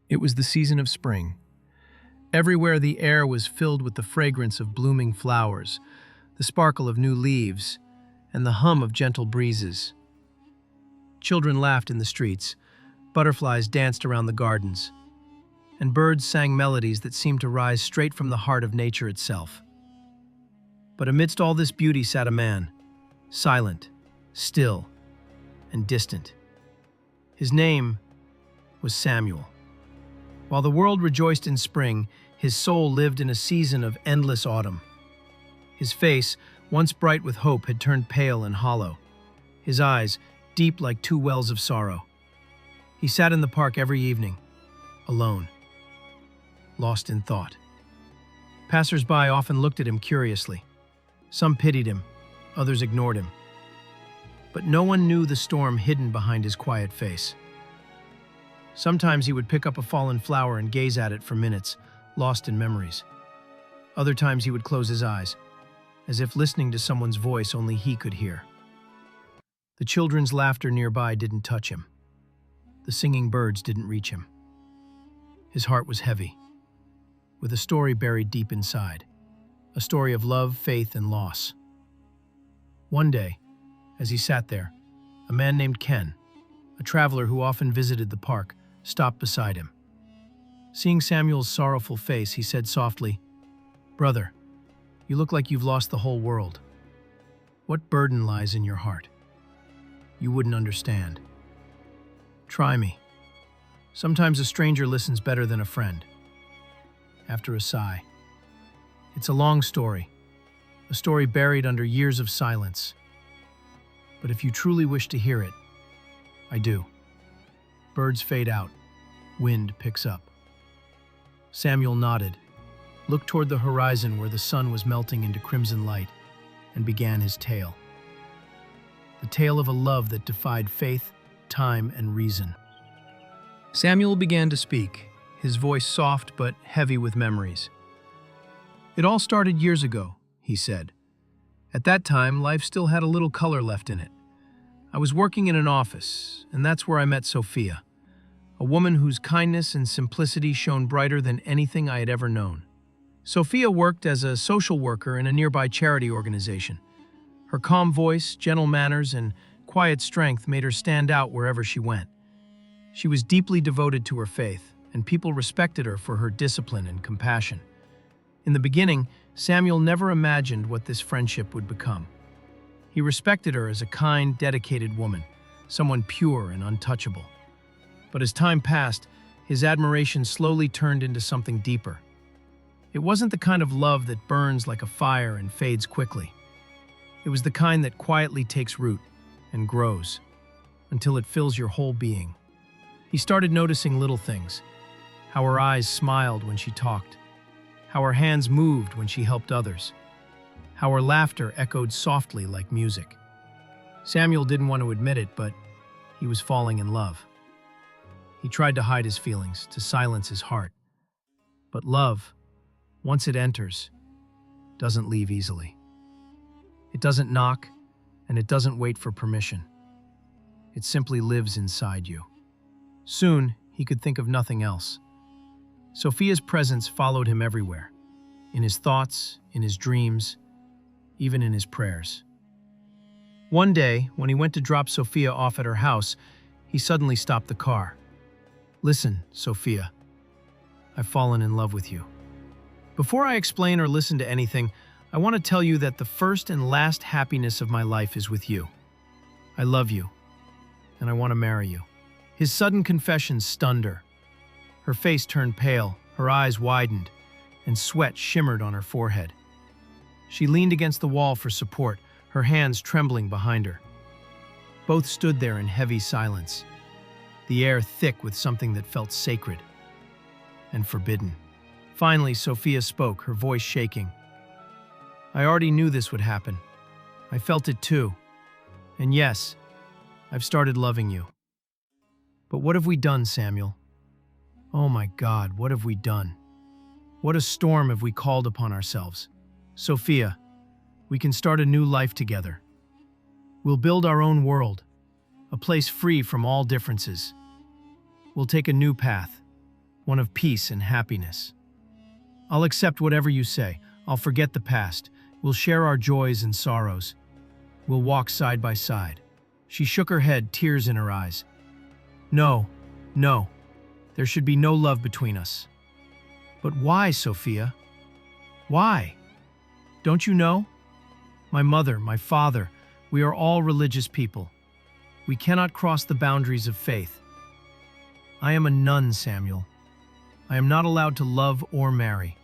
It was the season of spring. Everywhere the air was filled with the fragrance of blooming flowers, the sparkle of new leaves, and the hum of gentle breezes. Children laughed in the streets, butterflies danced around the gardens, and birds sang melodies that seemed to rise straight from the heart of nature itself. But amidst all this beauty sat a man, silent, still, and distant. His name was Samuel. While the world rejoiced in spring, his soul lived in a season of endless autumn. His face, once bright with hope, had turned pale and hollow, his eyes deep like two wells of sorrow. He sat in the park every evening, alone, lost in thought. Passers-by often looked at him curiously. Some pitied him, others ignored him. But no one knew the storm hidden behind his quiet face. Sometimes he would pick up a fallen flower and gaze at it for minutes, lost in memories. Other times he would close his eyes, as if listening to someone's voice only he could hear. The children's laughter nearby didn't touch him. The singing birds didn't reach him. His heart was heavy, with a story buried deep inside, a story of love, faith, and loss. One day, as he sat there, a man named Ken, a traveler who often visited the park, stopped beside him. Seeing Samuel's sorrowful face, he said softly, "Brother, you look like you've lost the whole world. What burden lies in your heart? You wouldn't understand. Try me. Sometimes a stranger listens better than a friend." After a sigh, "It's a long story, a story buried under years of silence. But if you truly wish to hear it, I do." Birds fade out, wind picks up. Samuel nodded, looked toward the horizon where the sun was melting into crimson light, and began his tale. The tale of a love that defied faith, time, and reason. Samuel began to speak, his voice soft but heavy with memories. "It all started years ago," he said. "At that time, life still had a little color left in it. I was working in an office, and that's where I met Sophia, a woman whose kindness and simplicity shone brighter than anything I had ever known. Sophia worked as a social worker in a nearby charity organization. Her calm voice, gentle manners, and quiet strength made her stand out wherever she went. She was deeply devoted to her faith, and people respected her for her discipline and compassion. In the beginning, Samuel never imagined what this friendship would become. He respected her as a kind, dedicated woman, someone pure and untouchable. But as time passed, his admiration slowly turned into something deeper. It wasn't the kind of love that burns like a fire and fades quickly. It was the kind that quietly takes root and grows until it fills your whole being. He started noticing little things, how her eyes smiled when she talked, how her hands moved when she helped others, how her laughter echoed softly like music. Samuel didn't want to admit it, but he was falling in love. He tried to hide his feelings, to silence his heart. But love, once it enters, doesn't leave easily. It doesn't knock, and it doesn't wait for permission. It simply lives inside you. Soon, he could think of nothing else. Sophia's presence followed him everywhere, in his thoughts, in his dreams, even in his prayers. One day, when he went to drop Sophia off at her house, he suddenly stopped the car. "Listen, Sophia, I've fallen in love with you. Before I explain or listen to anything, I want to tell you that the first and last happiness of my life is with you. I love you, and I want to marry you." His sudden confession stunned her. Her face turned pale, her eyes widened, and sweat shimmered on her forehead. She leaned against the wall for support, her hands trembling behind her. Both stood there in heavy silence, the air thick with something that felt sacred and forbidden. Finally, Sophia spoke, her voice shaking. "I already knew this would happen. I felt it too. And yes, I've started loving you. But what have we done, Samuel? Oh my God, what have we done? What a storm have we called upon ourselves. Sophia, we can start a new life together. We'll build our own world, a place free from all differences. We'll take a new path, one of peace and happiness. I'll accept whatever you say. I'll forget the past. We'll share our joys and sorrows. We'll walk side by side." She shook her head, tears in her eyes. "No, no. There should be no love between us." "But why, Sophia? Why? Don't you know? My mother, my father, we are all religious people. We cannot cross the boundaries of faith. I am a nun, Samuel. I am not allowed to love or marry.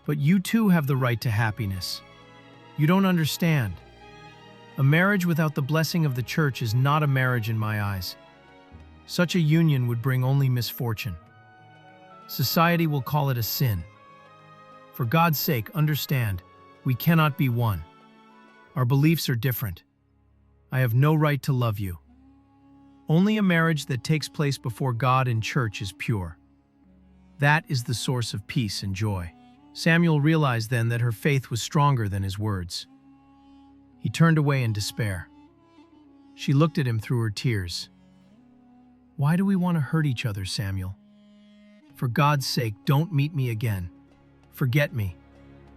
But you too have the right to happiness. You don't understand. A marriage without the blessing of the church is not a marriage in my eyes. Such a union would bring only misfortune. Society will call it a sin. For God's sake, understand, we cannot be one. Our beliefs are different. I have no right to love you. Only a marriage that takes place before God and church is pure. That is the source of peace and joy." Samuel realized then that her faith was stronger than his words. He turned away in despair. She looked at him through her tears. "Why do we want to hurt each other, Samuel? For God's sake, don't meet me again. Forget me.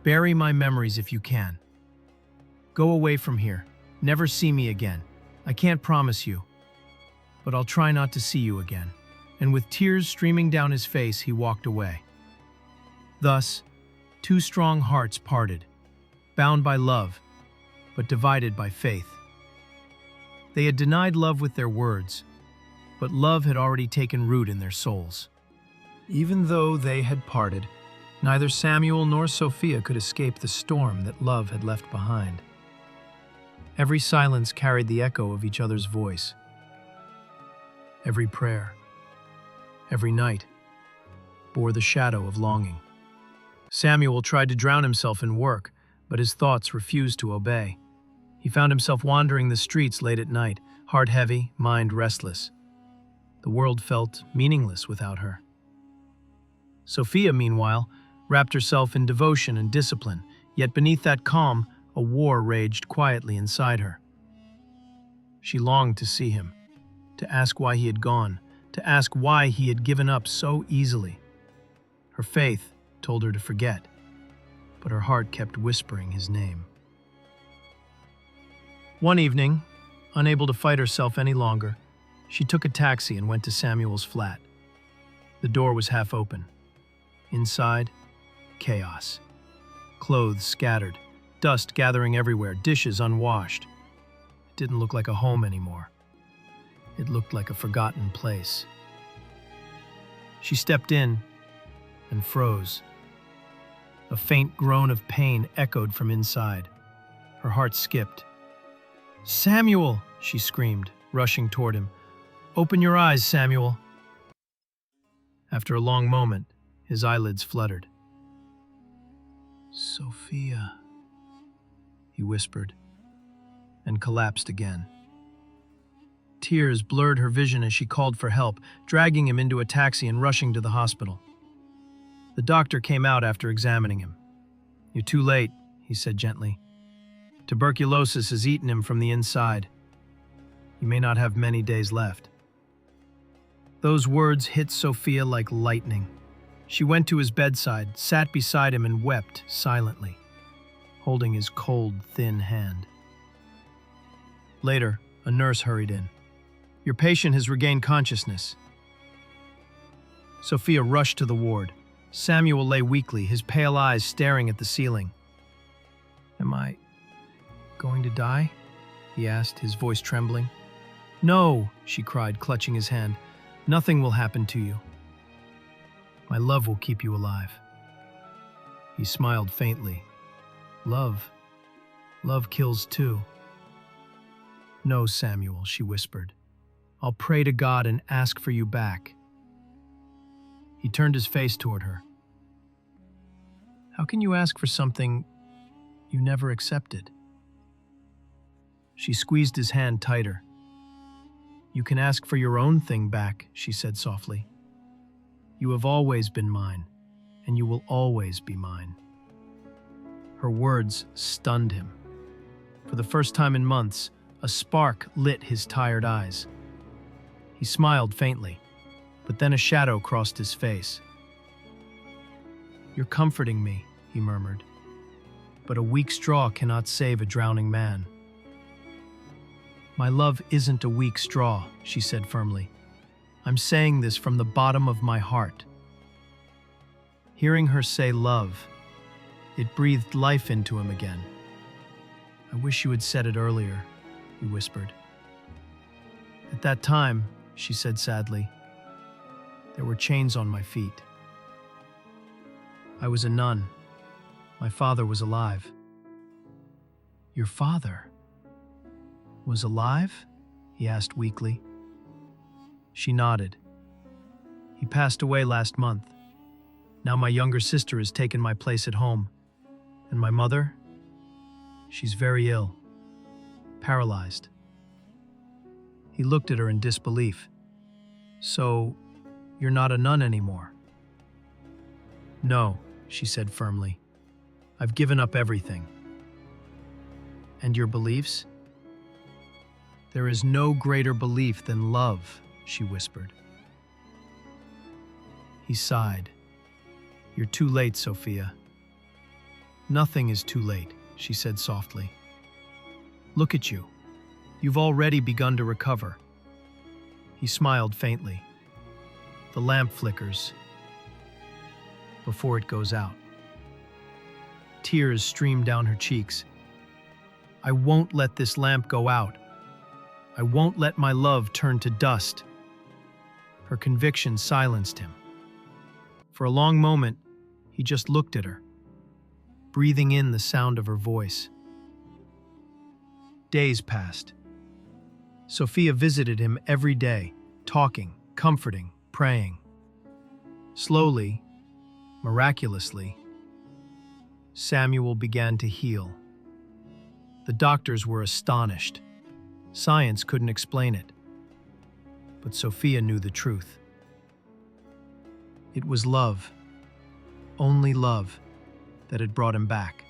Bury my memories if you can. Go away from here. Never see me again. I can't promise you, but I'll try not to see you again." And with tears streaming down his face, he walked away. Thus, two strong hearts parted, bound by love, but divided by faith. They had denied love with their words, but love had already taken root in their souls. Even though they had parted, neither Samuel nor Sophia could escape the storm that love had left behind. Every silence carried the echo of each other's voice. Every prayer, every night, bore the shadow of longing. Samuel tried to drown himself in work, but his thoughts refused to obey. He found himself wandering the streets late at night, heart heavy, mind restless. The world felt meaningless without her. Sophia, meanwhile, wrapped herself in devotion and discipline, yet beneath that calm, a war raged quietly inside her. She longed to see him, to ask why he had gone, to ask why he had given up so easily. Her faith told her to forget, but her heart kept whispering his name. One evening, unable to fight herself any longer, she took a taxi and went to Samuel's flat. The door was half open. Inside, chaos. Clothes scattered, dust gathering everywhere, dishes unwashed. It didn't look like a home anymore. It looked like a forgotten place. She stepped in and froze. A faint groan of pain echoed from inside. Her heart skipped. "Samuel!" she screamed, rushing toward him. "Open your eyes, Samuel!" After a long moment, his eyelids fluttered. "Sophia," he whispered, and collapsed again. Tears blurred her vision as she called for help, dragging him into a taxi and rushing to the hospital. The doctor came out after examining him. "You're too late," he said gently. "Tuberculosis has eaten him from the inside. You may not have many days left." Those words hit Sophia like lightning. She went to his bedside, sat beside him, and wept silently, holding his cold, thin hand. Later, a nurse hurried in. "Your patient has regained consciousness." Sophia rushed to the ward. Samuel lay weakly, his pale eyes staring at the ceiling. "Am I going to die?" he asked, his voice trembling. "No," she cried, clutching his hand. "Nothing will happen to you. My love will keep you alive." He smiled faintly. Love kills too." "No, Samuel," she whispered. "I'll pray to God and ask for you back." He turned his face toward her. "How can you ask for something you never accepted?" She squeezed his hand tighter. "You can ask for your own thing back," she said softly. "You have always been mine, and you will always be mine." Her words stunned him. For the first time in months, a spark lit his tired eyes. He smiled faintly, but then a shadow crossed his face. "You're comforting me," he murmured. "But a weak straw cannot save a drowning man." "My love isn't a weak straw," she said firmly. "I'm saying this from the bottom of my heart." Hearing her say love, it breathed life into him again. "I wish you had said it earlier," he whispered. "At that time," she said sadly, "there were chains on my feet. I was a nun. My father was alive." "Your father was alive?" he asked weakly. She nodded. "He passed away last month. Now my younger sister has taken my place at home. And my mother? She's very ill. Paralyzed." He looked at her in disbelief. "So, you're not a nun anymore?" "No," she said firmly. "I've given up everything." "And your beliefs?" "There is no greater belief than love," she whispered. He sighed. "You're too late, Sophia." "Nothing is too late," she said softly. "Look at you. You've already begun to recover." He smiled faintly. "The lamp flickers before it goes out." Tears streamed down her cheeks. "I won't let this lamp go out. I won't let my love turn to dust." Her conviction silenced him. For a long moment, he just looked at her, breathing in the sound of her voice. Days passed. Sophia visited him every day, talking, comforting, praying. Slowly, miraculously, Samuel began to heal. The doctors were astonished. Science couldn't explain it. But Sophia knew the truth. It was love, only love, that had brought him back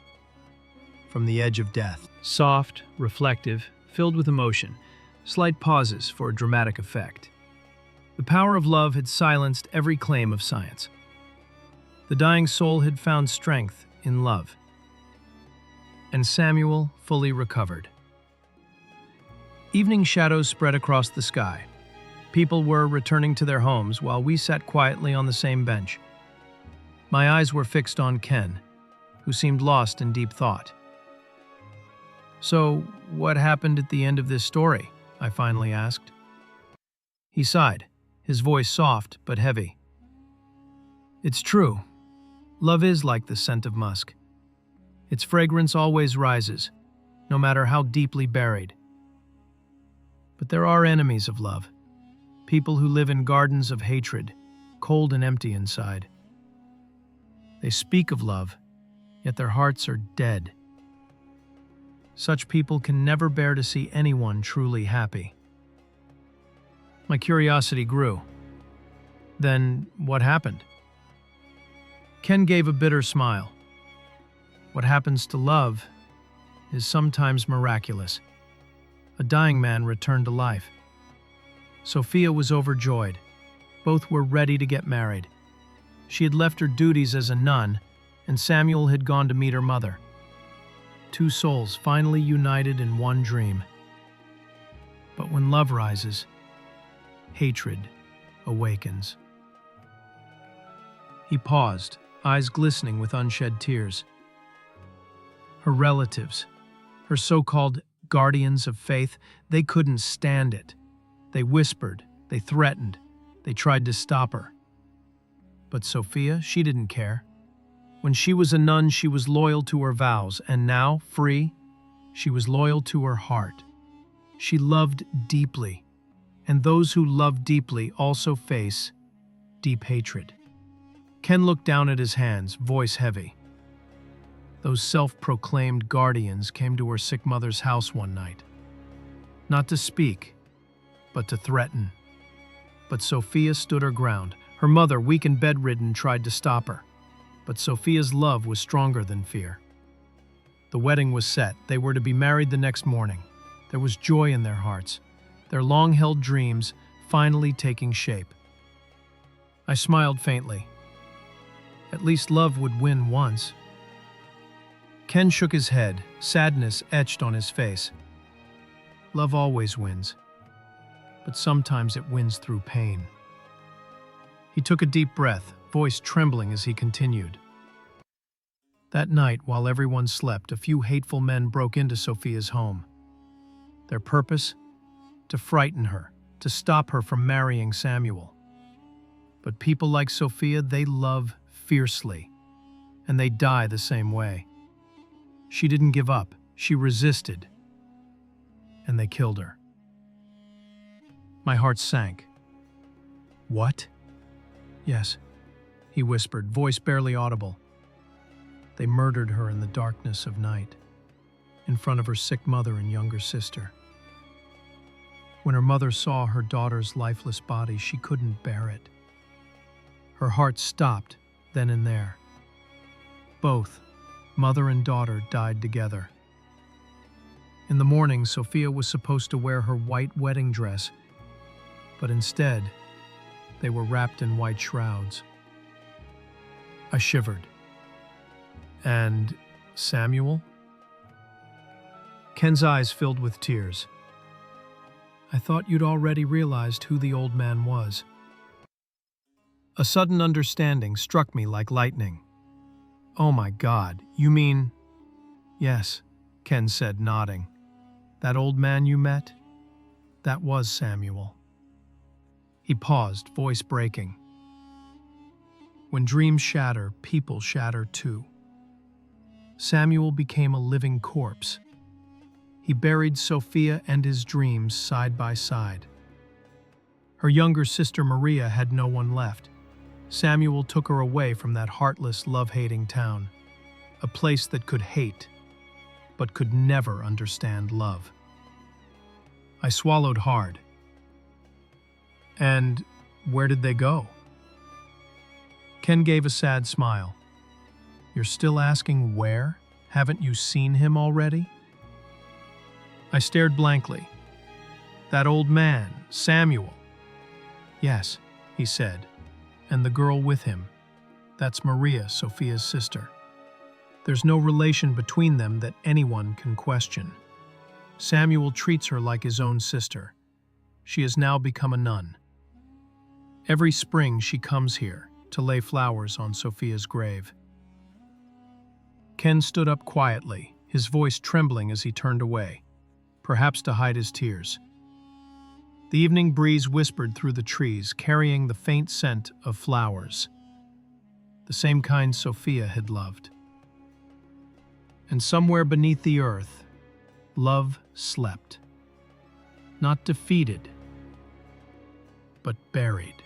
from the edge of death. Soft, reflective, filled with emotion, slight pauses for a dramatic effect. The power of love had silenced every claim of science. The dying soul had found strength in love. And Samuel fully recovered. Evening shadows spread across the sky. People were returning to their homes while we sat quietly on the same bench. My eyes were fixed on Ken, who seemed lost in deep thought. "So, what happened at the end of this story?" I finally asked. He sighed, his voice soft but heavy. "It's true. Love is like the scent of musk. Its fragrance always rises, no matter how deeply buried. But there are enemies of love. People who live in gardens of hatred, cold and empty inside. They speak of love, yet their hearts are dead. Such people can never bear to see anyone truly happy." My curiosity grew. "Then what happened?" Ken gave a bitter smile. "What happens to love is sometimes miraculous. A dying man returned to life. Sophia was overjoyed. Both were ready to get married. She had left her duties as a nun, and Samuel had gone to meet her mother. Two souls finally united in one dream. But when love rises, hatred awakens." He paused, eyes glistening with unshed tears. Her relatives, her so-called guardians of faith, they couldn't stand it. They whispered, they threatened, they tried to stop her. But Sophia, she didn't care. When she was a nun, she was loyal to her vows, and now, free, she was loyal to her heart. She loved deeply, and those who love deeply also face deep hatred. Ken looked down at his hands, voice heavy. Those self-proclaimed guardians came to her sick mother's house one night. Not to speak, but to threaten. But Sophia stood her ground. Her mother, weak and bedridden, tried to stop her. But Sophia's love was stronger than fear. The wedding was set. They were to be married the next morning. There was joy in their hearts, their long-held dreams finally taking shape. I smiled faintly. At least love would win once. Ken shook his head, sadness etched on his face. Love always wins, but sometimes it wins through pain. He took a deep breath, voice trembling as he continued. That night, while everyone slept, a few hateful men broke into Sophia's home. Their purpose? To frighten her, to stop her from marrying Samuel. But people like Sophia, they love fiercely, and they die the same way. She didn't give up, she resisted, and they killed her. My heart sank. What? Yes, he whispered, voice barely audible. They murdered her in the darkness of night, in front of her sick mother and younger sister. When her mother saw her daughter's lifeless body, she couldn't bear it. Her heart stopped then and there. Both, mother and daughter, died together. In the morning, Sophia was supposed to wear her white wedding dress, but instead, they were wrapped in white shrouds. I shivered. And Samuel? Ken's eyes filled with tears. I thought you'd already realized who the old man was. A sudden understanding struck me like lightning. Oh my God, you mean… Yes, Ken said, nodding. That old man you met? That was Samuel. He paused, voice breaking. When dreams shatter, people shatter too. Samuel became a living corpse. He buried Sophia and his dreams side by side. Her younger sister Maria had no one left. Samuel took her away from that heartless, love-hating town, a place that could hate, but could never understand love. I swallowed hard. And where did they go? Ken gave a sad smile. You're still asking where? Haven't you seen him already? I stared blankly. That old man, Samuel. Yes, he said, and the girl with him. That's Maria, Sophia's sister. There's no relation between them that anyone can question. Samuel treats her like his own sister. She has now become a nun. Every spring she comes here to lay flowers on Sophia's grave. Ken stood up quietly, his voice trembling as he turned away, perhaps to hide his tears. The evening breeze whispered through the trees, carrying the faint scent of flowers, the same kind Sophia had loved. And somewhere beneath the earth, love slept, not defeated, but buried.